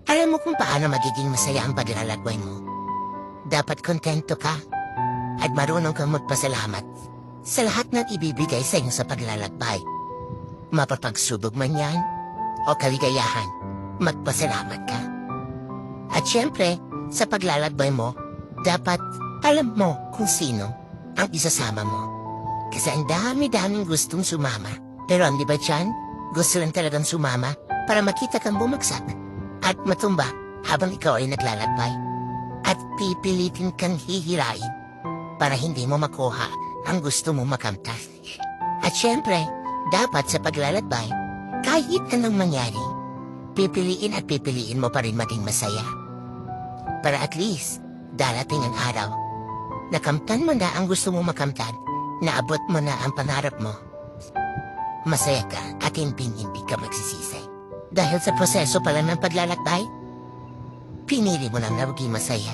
Alam mo kung paano magiging masaya ang paglalakbay mo. Dapat kontento ka at marunong kang magpasalamat sa lahat ng ibibigay sa iyo sa paglalakbay. Mapapagsubok man yan o kaligayahan, magpasalamat ka. At syempre, sa paglalakbay mo, dapat alam mo kung sino ang isasama mo. Kasi ang dami-daming gustong sumama. Pero ang iba dyan, gusto lang talagang sumama para makita kang bumagsak at matumba habang ikaw ay naglalakbay. At pipilitin kang hihirain para hindi mo makuha ang gusto mo makamtan. At syempre, dapat sa paglalakbay, kahit anong mangyari, pipiliin mo pa rin maging masaya. Para at least, darating ang araw, nakamtan mo na ang gusto mo makamtan, naabot mo na ang pangarap mo. Masaya ka at hindi ka magsisisi. Dahil sa proseso pala ng paglalakbay, pinili mo lang na maging masaya.